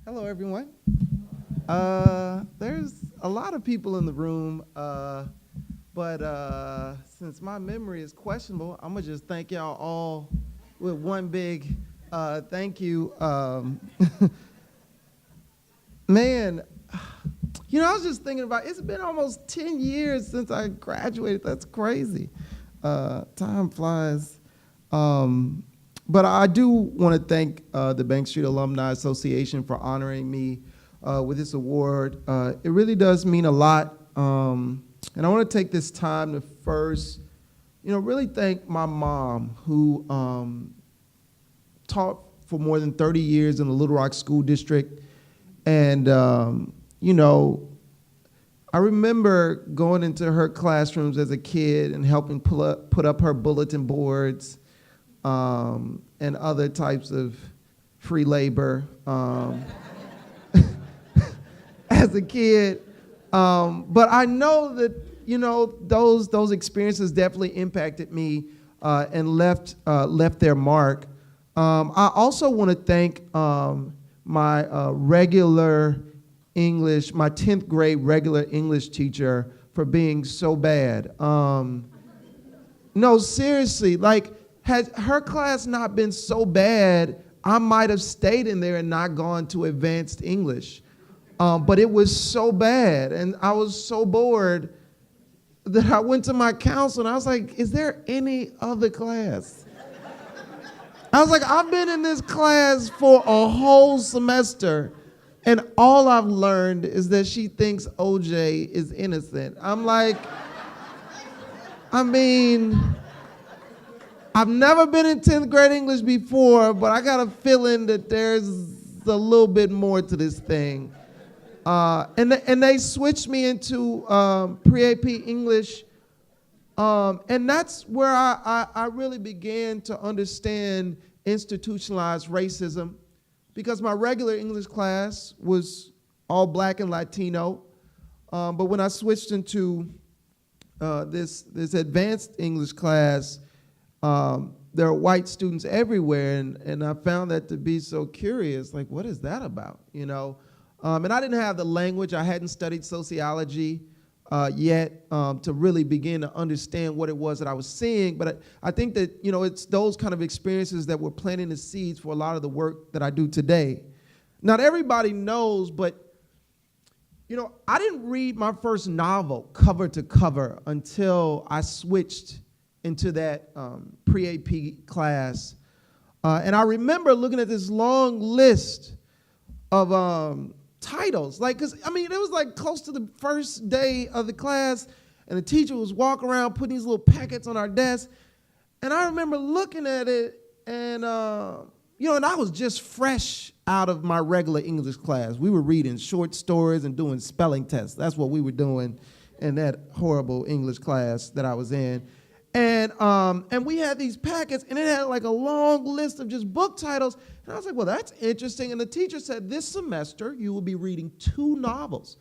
Hello, everyone. There's a lot of people in the room, but since my memory is questionable, I'm going to just thank y'all all with one big thank you. Man, I was just thinking about, it's been almost 10 years since I graduated. That's crazy. Time flies. But I do want to thank the Bank Street Alumni Association for honoring me with this award. It really does mean a lot. And I want to take this time to first, really thank my mom, who taught for more than 30 years in the Little Rock School District. And, I remember going into her classrooms as a kid and helping put up her bulletin boards and other types of free labor as a kid. But I know that, those experiences definitely impacted me and left their mark. I also want to thank my regular English, my 10th grade regular English teacher for being so bad. No, seriously, had her class not been so bad, I might have stayed in there and not gone to advanced English. But it was so bad, and I was so bored that I went to my counselor, and I was like, is there any other class? I was like, I've been in this class for a whole semester, and all I've learned is that she thinks OJ is innocent. I'm like, I've never been in 10th grade English before, but I got a feeling that there's a little bit more to this thing. And they switched me into pre-AP English, and that's where I really began to understand institutionalized racism, because my regular English class was all Black and Latino, but when I switched into this advanced English class, there are white students everywhere, and I found that to be so curious. Like, what is that about, And I didn't have the language. I hadn't studied sociology yet to really begin to understand what it was that I was seeing. But I think that, it's those kind of experiences that were planting the seeds for a lot of the work that I do today. Not everybody knows, but, I didn't read my first novel cover to cover until I switched into that pre-AP class. And I remember looking at this long list of titles, because it was close to the first day of the class, and the teacher was walking around putting these little packets on our desk, and I remember looking at it, and and I was just fresh out of my regular English class. We were reading short stories and doing spelling tests. That's what we were doing in that horrible English class that I was in. And we had these packets, and it had a long list of just book titles. And I was like, well, that's interesting. And the teacher said, this semester, you will be reading 2 novels.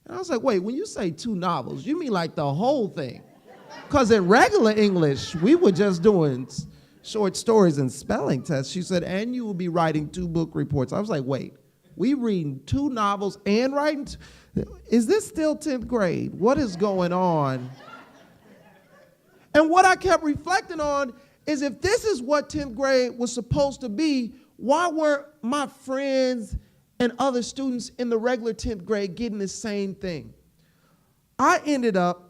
And I was like, wait, when you say 2 novels, you mean the whole thing? Because in regular English, we were just doing short stories and spelling tests. She said, and you will be writing 2 book reports. I was like, wait, we reading 2 novels and writing? Is this still 10th grade? What is going on? And what I kept reflecting on is, if this is what 10th grade was supposed to be, why weren't my friends and other students in the regular 10th grade getting the same thing? I ended up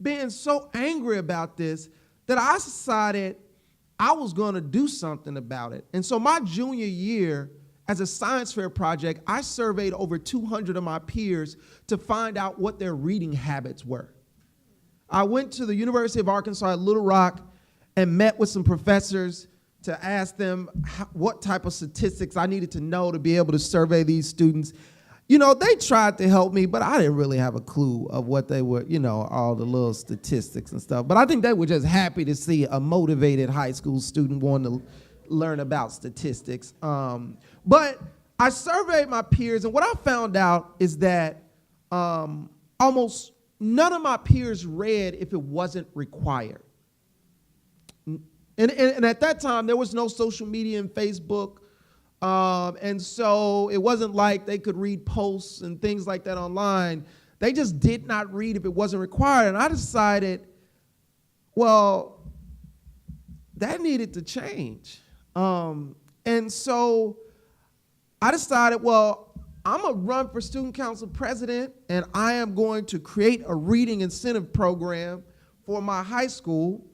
being so angry about this that I decided I was going to do something about it. And so my junior year, as a science fair project, I surveyed over 200 of my peers to find out what their reading habits were. I went to the University of Arkansas at Little Rock and met with some professors to ask them what type of statistics I needed to know to be able to survey these students. They tried to help me, but I didn't really have a clue of what they were, all the little statistics and stuff. But I think they were just happy to see a motivated high school student wanting to learn about statistics. But I surveyed my peers, and what I found out is that almost none of my peers read if it wasn't required. And at that time, there was no social media and Facebook. And so it wasn't like they could read posts and things like that online. They just did not read if it wasn't required. And I decided, well, that needed to change. And so I decided, well, I'm going to run for student council president, and I am going to create a reading incentive program for my high school.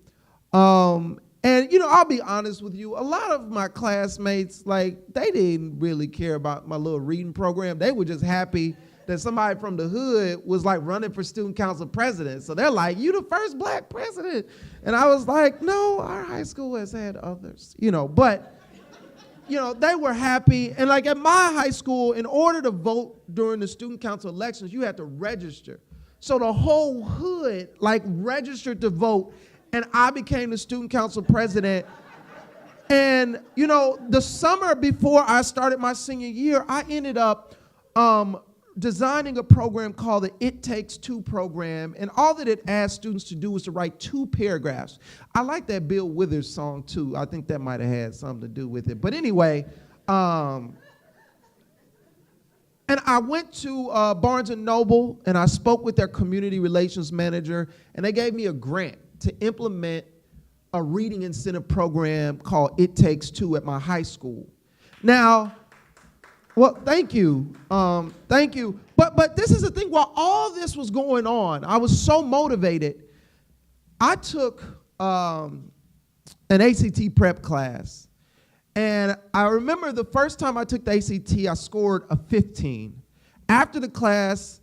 And, I'll be honest with you, a lot of my classmates, they didn't really care about my little reading program. They were just happy that somebody from the hood was, running for student council president. So they're like, you the first black president. And I was like, no, our high school has had others, But, they were happy. And, at my high school, in order to vote during the student council elections, you had to register. So the whole hood, registered to vote. And I became the student council president. And, the summer before I started my senior year, I ended up designing a program called the It Takes Two program. And all that it asked students to do was to write 2 paragraphs. I like that Bill Withers song, too. I think that might have had something to do with it. But anyway, and I went to Barnes & Noble, and I spoke with their community relations manager, and they gave me a grant to implement a reading incentive program called It Takes Two at my high school. Now, well, thank you. Thank you. But this is the thing, while all this was going on, I was so motivated. I took an ACT prep class. And I remember the first time I took the ACT, I scored a 15. After the class,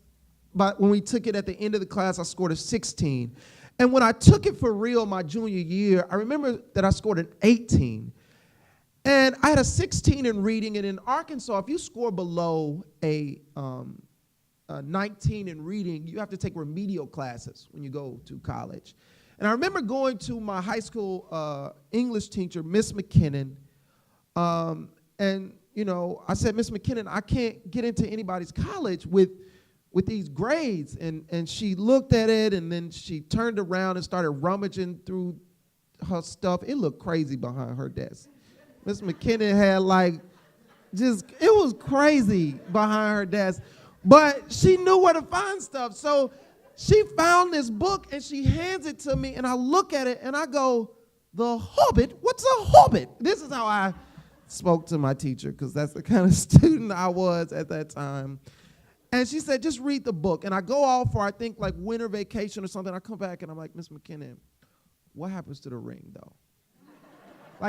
but when we took it at the end of the class, I scored a 16. And when I took it for real my junior year, I remember that I scored an 18. And I had a 16 in reading, and in Arkansas, if you score below a 19 in reading, you have to take remedial classes when you go to college. And I remember going to my high school English teacher, Miss McKinnon, and I said, Miss McKinnon, I can't get into anybody's college with these grades. And she looked at it, and then she turned around and started rummaging through her stuff. It looked crazy behind her desk. Miss McKinnon had it was crazy behind her desk. But she knew where to find stuff. So she found this book, and she hands it to me, and I look at it, and I go, The Hobbit? What's a Hobbit? This is how I spoke to my teacher, because that's the kind of student I was at that time. And she said, just read the book. And I go off for, I think, winter vacation or something. I come back, and I'm like, Miss McKinnon, what happens to the ring, though?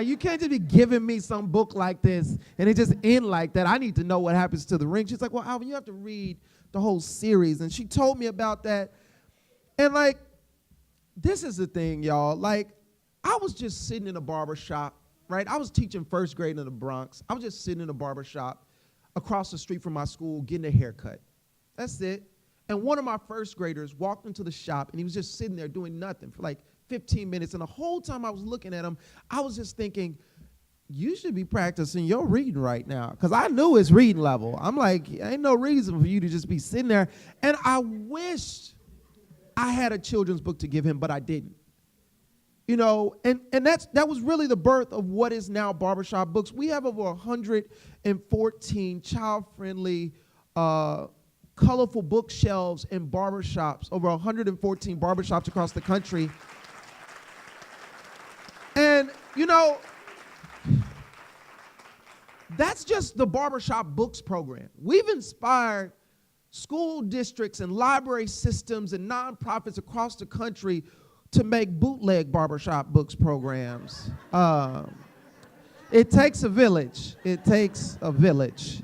You can't just be giving me some book like this, and it just end like that. I need to know what happens to the ring. She's like, well, Alvin, you have to read the whole series. And she told me about that. And, this is the thing, y'all. I was just sitting in a barber shop, right? I was teaching first grade in the Bronx. I was just sitting in a barber shop across the street from my school getting a haircut. That's it. And one of my first graders walked into the shop, and he was just sitting there doing nothing for 15 minutes. And the whole time I was looking at him, I was just thinking, you should be practicing your reading right now. Because I knew his reading level. I'm like, ain't no reason for you to just be sitting there. And I wished I had a children's book to give him, but I didn't. And that was really the birth of what is now Barbershop Books. We have over 114 child-friendly, colorful bookshelves in barbershops, over 114 barbershops across the country. And, that's just the Barbershop Books program. We've inspired school districts and library systems and nonprofits across the country to make bootleg barbershop books programs. It takes a village. It takes a village.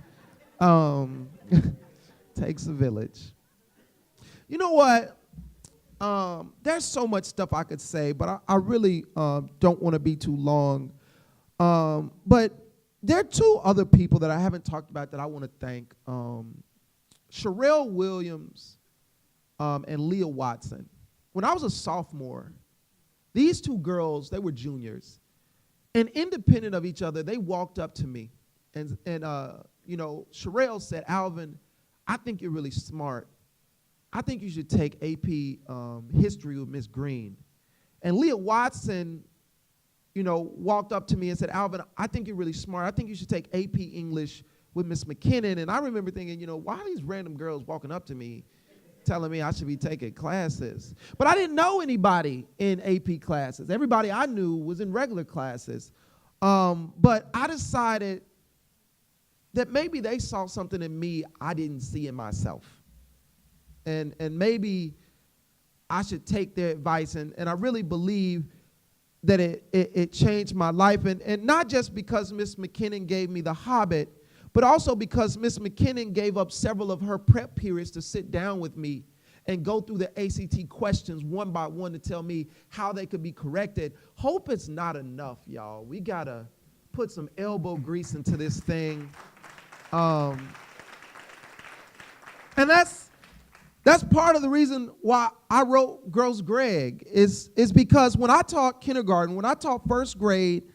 Takes a village. You know what? There's so much stuff I could say, but I really don't want to be too long. But there are 2 other people that I haven't talked about that I want to thank. Sherelle Williams and Leah Watson. When I was a sophomore, these 2 girls, they were juniors. And independent of each other, they walked up to me. And Sherelle said, Alvin, I think you're really smart. I think you should take AP history with Miss Green. And Leah Watson walked up to me and said, Alvin, I think you're really smart. I think you should take AP English with Miss McKinnon. And I remember thinking, why are these random girls walking up to me telling me I should be taking classes? But I didn't know anybody in AP classes. Everybody I knew was in regular classes. But I decided that maybe they saw something in me I didn't see in myself. And maybe I should take their advice. And I really believe that it changed my life. And not just because Miss McKinnon gave me The Hobbit, but also because Miss McKinnon gave up several of her prep periods to sit down with me and go through the ACT questions one by one to tell me how they could be corrected. Hope it's not enough, y'all. We got to put some elbow grease into this thing. And that's part of the reason why I wrote Gross Greg is because when I taught kindergarten, when I taught first grade,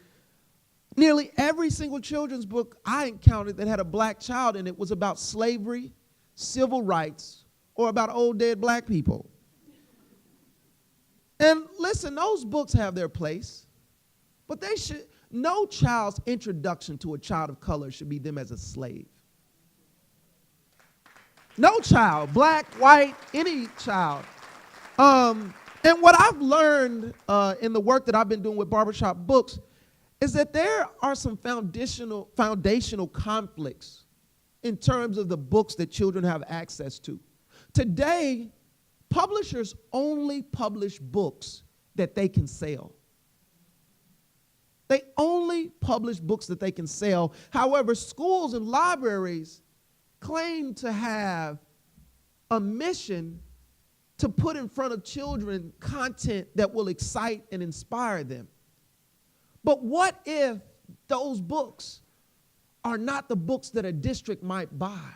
nearly every single children's book I encountered that had a black child in it was about slavery, civil rights, or about old dead black people. And listen, those books have their place, but no child's introduction to a child of color should be them as a slave. No child, black, white, any child. And what I've learned in the work that I've been doing with Barbershop Books is that there are some foundational conflicts in terms of the books that children have access to. Today, publishers only publish books that they can sell. They only publish books that they can sell. However, schools and libraries claim to have a mission to put in front of children content that will excite and inspire them. But what if those books are not the books that a district might buy?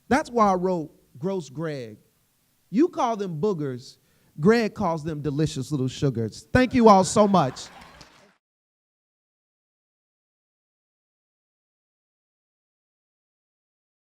That's why I wrote Gross Greg. You call them boogers. Greg calls them delicious little sugars. Thank you all so much.